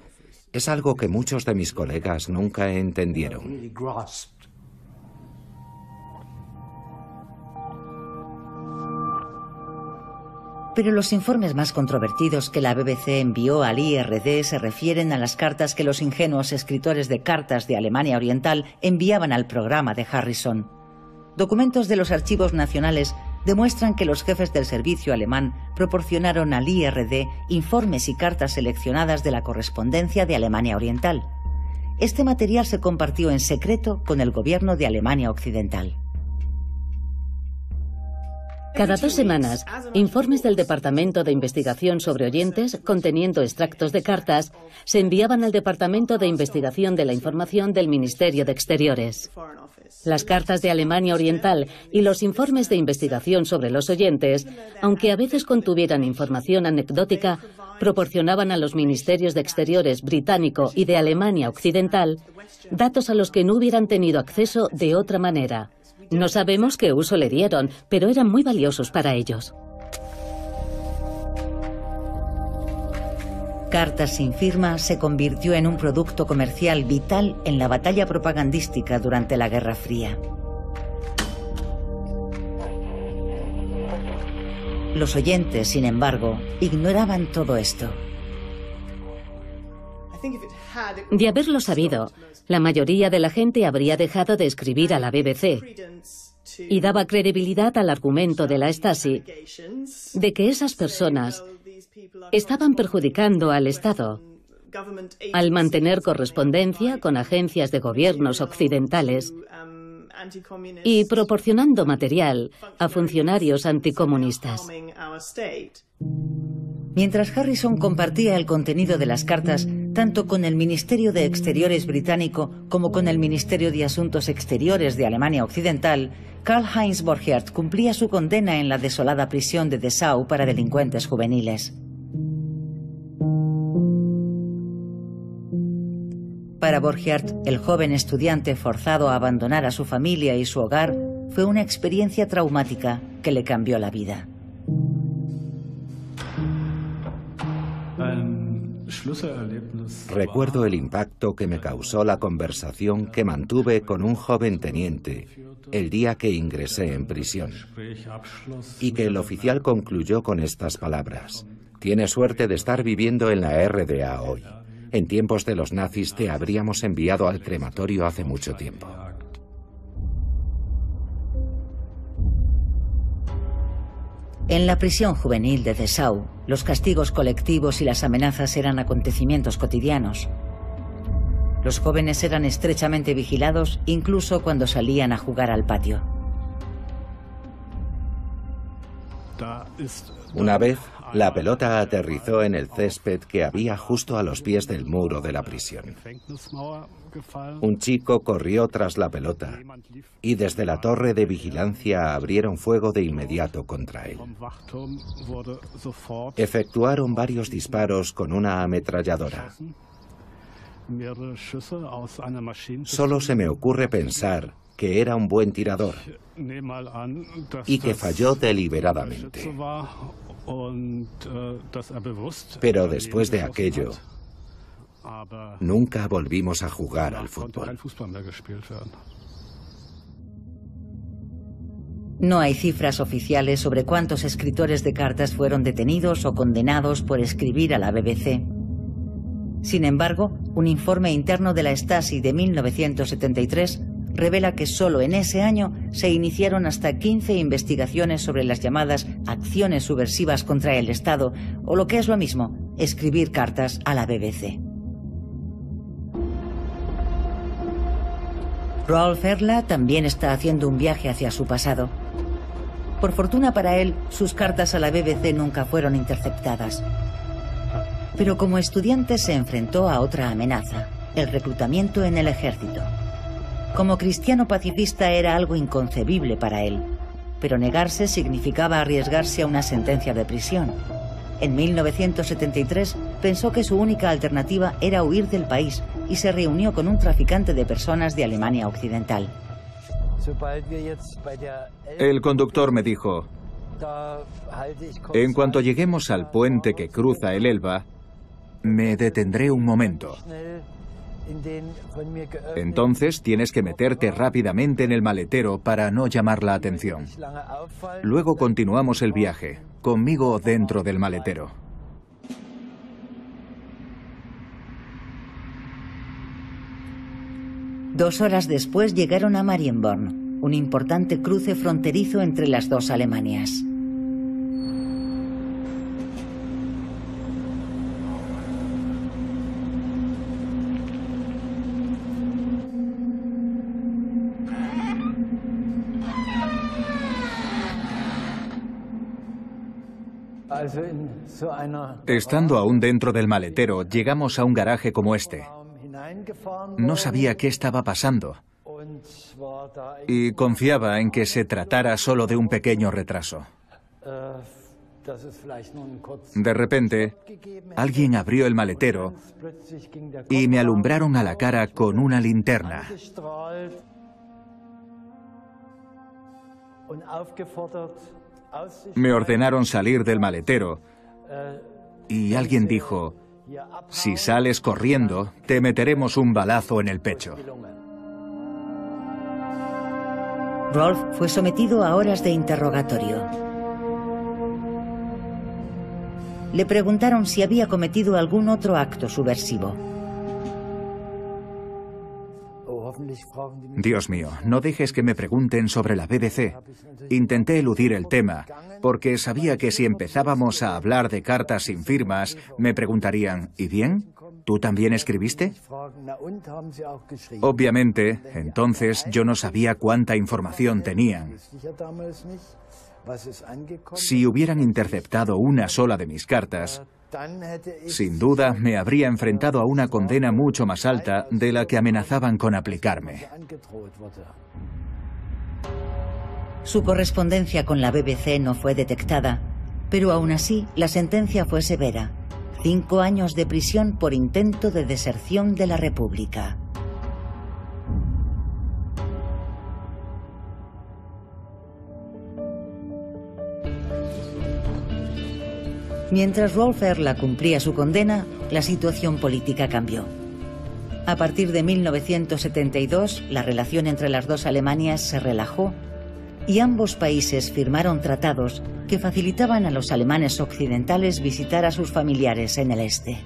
Es algo que muchos de mis colegas nunca entendieron. Pero los informes más controvertidos que la BBC envió al IRD se refieren a las cartas que los ingenuos escritores de cartas de Alemania Oriental enviaban al programa de Harrison. Documentos de los archivos nacionales demuestran que los jefes del servicio alemán proporcionaron al IRD informes y cartas seleccionadas de la correspondencia de Alemania Oriental. Este material se compartió en secreto con el gobierno de Alemania Occidental. Cada 2 semanas, informes del Departamento de Investigación sobre Oyentes, conteniendo extractos de cartas, se enviaban al Departamento de Investigación de la Información del Ministerio de Exteriores. Las cartas de Alemania Oriental y los informes de investigación sobre los oyentes, aunque a veces contuvieran información anecdótica, proporcionaban a los ministerios de Exteriores británico y de Alemania Occidental datos a los que no hubieran tenido acceso de otra manera. No sabemos qué uso le dieron, pero eran muy valiosos para ellos. Cartas sin firma se convirtió en un producto comercial vital en la batalla propagandística durante la Guerra Fría. Los oyentes, sin embargo, ignoraban todo esto. De haberlo sabido, la mayoría de la gente habría dejado de escribir a la BBC. y daba credibilidad al argumento de la Stasi de que esas personas estaban perjudicando al Estado al mantener correspondencia con agencias de gobiernos occidentales y proporcionando material a funcionarios anticomunistas. Mientras Harrison compartía el contenido de las cartas tanto con el Ministerio de Exteriores británico como con el Ministerio de Asuntos Exteriores de Alemania Occidental, Karl-Heinz Borchardt cumplía su condena en la desolada prisión de Dessau para delincuentes juveniles. Para Borchardt, el joven estudiante forzado a abandonar a su familia y su hogar fue una experiencia traumática que le cambió la vida. Recuerdo el impacto que me causó la conversación que mantuve con un joven teniente el día que ingresé en prisión, y que el oficial concluyó con estas palabras: «Tienes suerte de estar viviendo en la RDA hoy. En tiempos de los nazis te habríamos enviado al crematorio hace mucho tiempo». En la prisión juvenil de Dessau, los castigos colectivos y las amenazas eran acontecimientos cotidianos. Los jóvenes eran estrechamente vigilados, incluso cuando salían a jugar al patio. Una vez, la pelota aterrizó en el césped que había justo a los pies del muro de la prisión. Un chico corrió tras la pelota y desde la torre de vigilancia abrieron fuego de inmediato contra él. Efectuaron varios disparos con una ametralladora. Solo se me ocurre pensar que era un buen tirador y que falló deliberadamente. Pero después de aquello, nunca volvimos a jugar al fútbol. No hay cifras oficiales sobre cuántos escritores de cartas fueron detenidos o condenados por escribir a la BBC. Sin embargo, un informe interno de la Stasi de 1973 revela que solo en ese año se iniciaron hasta 15 investigaciones sobre las llamadas acciones subversivas contra el Estado, o lo que es lo mismo, escribir cartas a la BBC. Rolf Erla también está haciendo un viaje hacia su pasado. Por fortuna para él, sus cartas a la BBC nunca fueron interceptadas. Pero como estudiante se enfrentó a otra amenaza, el reclutamiento en el ejército. Como cristiano pacifista era algo inconcebible para él, pero negarse significaba arriesgarse a una sentencia de prisión. En 1973 pensó que su única alternativa era huir del país y se reunió con un traficante de personas de Alemania Occidental. El conductor me dijo: en cuanto lleguemos al puente que cruza el Elba, me detendré un momento. Entonces tienes que meterte rápidamente en el maletero para no llamar la atención. Luego continuamos el viaje, conmigo dentro del maletero. Dos horas después llegaron a Marienborn, un importante cruce fronterizo entre las dos Alemanias. Estando aún dentro del maletero, llegamos a un garaje como este. No sabía qué estaba pasando y confiaba en que se tratara solo de un pequeño retraso. De repente, alguien abrió el maletero y me alumbraron a la cara con una linterna. Me ordenaron salir del maletero y alguien dijo: si sales corriendo, te meteremos un balazo en el pecho. Rolf fue sometido a horas de interrogatorio. Le preguntaron si había cometido algún otro acto subversivo. Dios mío, no dejes que me pregunten sobre la BBC. Intenté eludir el tema, porque sabía que si empezábamos a hablar de cartas sin firmas, me preguntarían, ¿y bien? ¿Tú también escribiste? Obviamente, entonces yo no sabía cuánta información tenían. Si hubieran interceptado una sola de mis cartas, sin duda me habría enfrentado a una condena mucho más alta de la que amenazaban con aplicarme. Su correspondencia con la BBC no fue detectada, pero aún así la sentencia fue severa: 5 años de prisión por intento de deserción de la República. Mientras Rolf Erla cumplía su condena, la situación política cambió. A partir de 1972, la relación entre las dos Alemanias se relajó y ambos países firmaron tratados que facilitaban a los alemanes occidentales visitar a sus familiares en el este.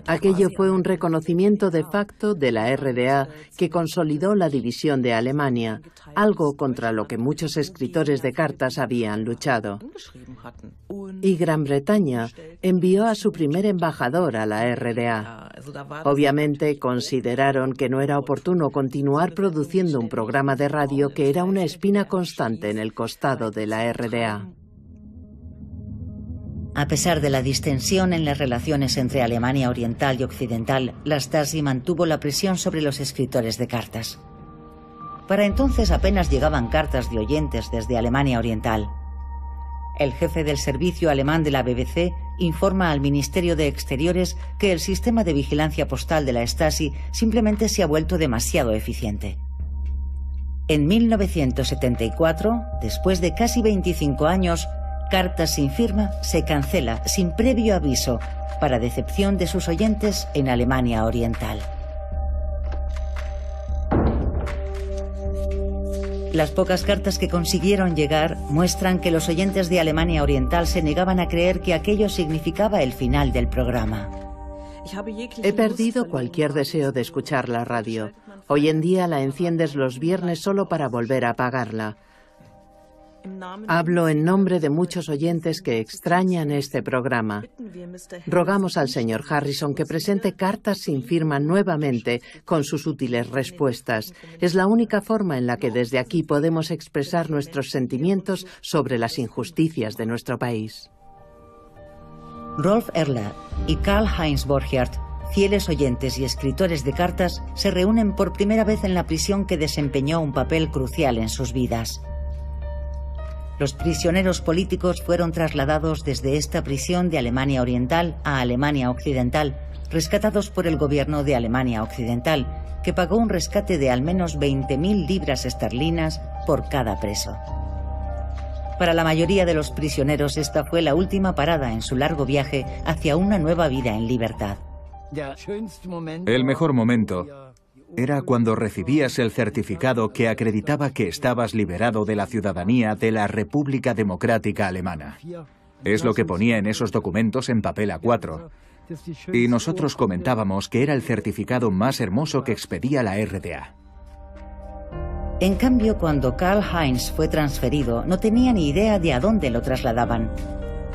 Aquello fue un reconocimiento de facto de la RDA que consolidó la división de Alemania, algo contra lo que muchos escritores de cartas habían luchado. Y Gran Bretaña envió a su primer embajador a la RDA. Obviamente consideraron que no era oportuno continuar produciendo un programa de radio que era una espina constante en el costado de la RDA. A pesar de la distensión en las relaciones entre Alemania Oriental y Occidental, la Stasi mantuvo la presión sobre los escritores de cartas. Para entonces apenas llegaban cartas de oyentes desde Alemania Oriental. El jefe del servicio alemán de la BBC informa al Ministerio de Exteriores que el sistema de vigilancia postal de la Stasi simplemente se ha vuelto demasiado eficiente. En 1974, después de casi 25 años, Cartas sin firma se cancela sin previo aviso, para decepción de sus oyentes en Alemania Oriental. Las pocas cartas que consiguieron llegar muestran que los oyentes de Alemania Oriental se negaban a creer que aquello significaba el final del programa. He perdido cualquier deseo de escuchar la radio. Hoy en día la enciendes los viernes solo para volver a apagarla. Hablo en nombre de muchos oyentes que extrañan este programa. Rogamos al señor Harrison que presente Cartas sin firma nuevamente con sus útiles respuestas. Es la única forma en la que desde aquí podemos expresar nuestros sentimientos sobre las injusticias de nuestro país. Rolf Erla y Karl-Heinz Borchardt, fieles oyentes y escritores de cartas, se reúnen por primera vez en la prisión que desempeñó un papel crucial en sus vidas. Los prisioneros políticos fueron trasladados desde esta prisión de Alemania Oriental a Alemania Occidental, rescatados por el gobierno de Alemania Occidental, que pagó un rescate de al menos 20.000 libras esterlinas por cada preso. Para la mayoría de los prisioneros esta fue la última parada en su largo viaje hacia una nueva vida en libertad. El mejor momento era cuando recibías el certificado que acreditaba que estabas liberado de la ciudadanía de la República Democrática Alemana. Es lo que ponía en esos documentos en papel A4. Y nosotros comentábamos que era el certificado más hermoso que expedía la RDA. En cambio, cuando Karl-Heinz fue transferido, no tenía ni idea de a dónde lo trasladaban.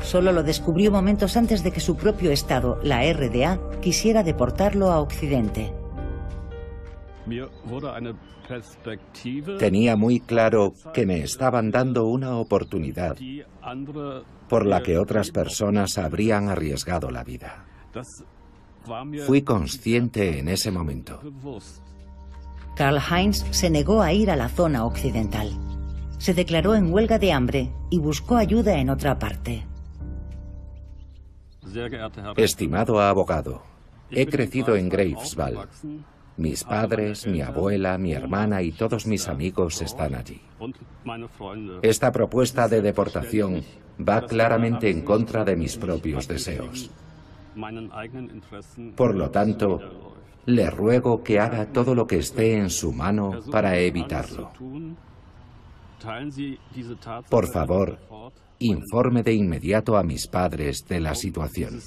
Solo lo descubrió momentos antes de que su propio Estado, la RDA, quisiera deportarlo a Occidente. Tenía muy claro que me estaban dando una oportunidad por la que otras personas habrían arriesgado la vida. Fui consciente en ese momento. Karl-Heinz se negó a ir a la zona occidental. Se declaró en huelga de hambre y buscó ayuda en otra parte. Estimado abogado, he crecido en Greifswald. Mis padres, mi abuela, mi hermana y todos mis amigos están allí. Esta propuesta de deportación va claramente en contra de mis propios deseos. Por lo tanto, le ruego que haga todo lo que esté en su mano para evitarlo. Por favor, informe de inmediato a mis padres de la situación.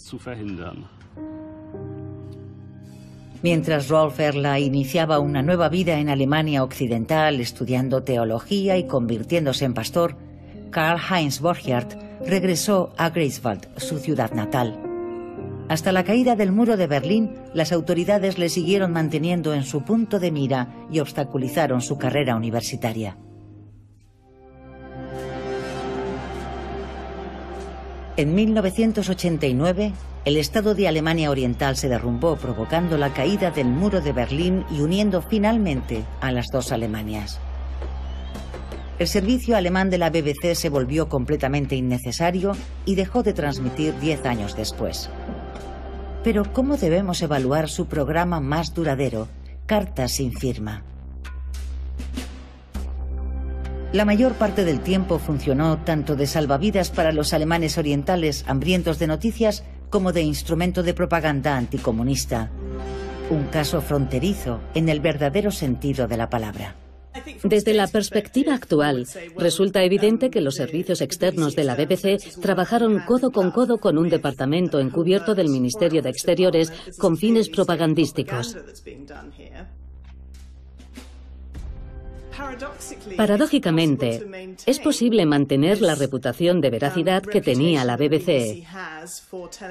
Mientras Rolf Erla iniciaba una nueva vida en Alemania Occidental, estudiando teología y convirtiéndose en pastor, Karl-Heinz Borchardt regresó a Greifswald, su ciudad natal. Hasta la caída del muro de Berlín, las autoridades le siguieron manteniendo en su punto de mira y obstaculizaron su carrera universitaria. En 1989, el Estado de Alemania Oriental se derrumbó, provocando la caída del muro de Berlín y uniendo finalmente a las dos Alemanias. El servicio alemán de la BBC se volvió completamente innecesario y dejó de transmitir 10 años después. Pero ¿cómo debemos evaluar su programa más duradero, Cartas sin firma? La mayor parte del tiempo funcionó tanto de salvavidas para los alemanes orientales hambrientos de noticias como de instrumento de propaganda anticomunista. Un caso fronterizo en el verdadero sentido de la palabra. Desde la perspectiva actual, resulta evidente que los servicios externos de la BBC trabajaron codo con un departamento encubierto del Ministerio de Exteriores con fines propagandísticos. Paradójicamente, es posible mantener la reputación de veracidad que tenía la BBC,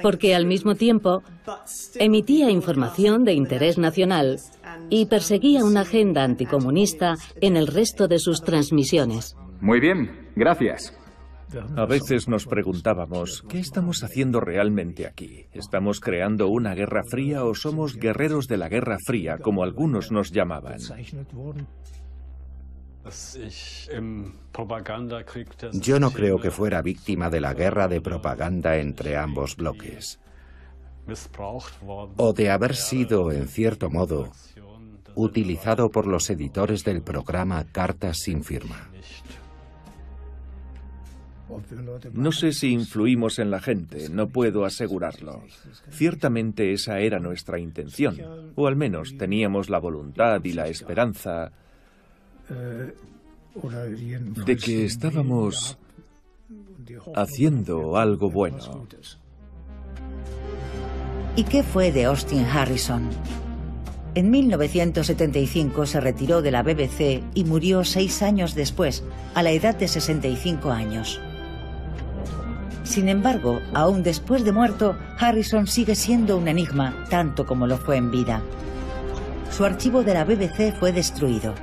porque al mismo tiempo emitía información de interés nacional y perseguía una agenda anticomunista en el resto de sus transmisiones. Muy bien, gracias. A veces nos preguntábamos, ¿qué estamos haciendo realmente aquí? ¿Estamos creando una guerra fría o somos guerreros de la Guerra Fría, como algunos nos llamaban? Yo no creo que fuera víctima de la guerra de propaganda entre ambos bloques, o de haber sido, en cierto modo, utilizado por los editores del programa Cartas sin firma. No sé si influimos en la gente, no puedo asegurarlo. Ciertamente esa era nuestra intención, o al menos teníamos la voluntad y la esperanza de que estábamos haciendo algo bueno. ¿Y qué fue de Austin Harrison? En 1975 se retiró de la BBC y murió 6 años después, a la edad de 65 años. Sin embargo, aún después de muerto, Harrison sigue siendo un enigma, tanto como lo fue en vida. Su archivo de la BBC fue destruido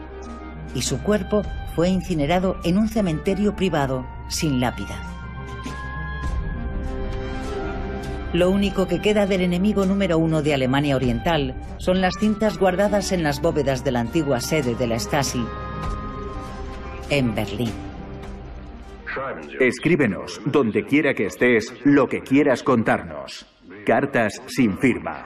y su cuerpo fue incinerado en un cementerio privado sin lápida. Lo único que queda del enemigo número 1 de Alemania Oriental son las cintas guardadas en las bóvedas de la antigua sede de la Stasi en Berlín. Escríbenos, donde quiera que estés, lo que quieras contarnos. Cartas sin firma.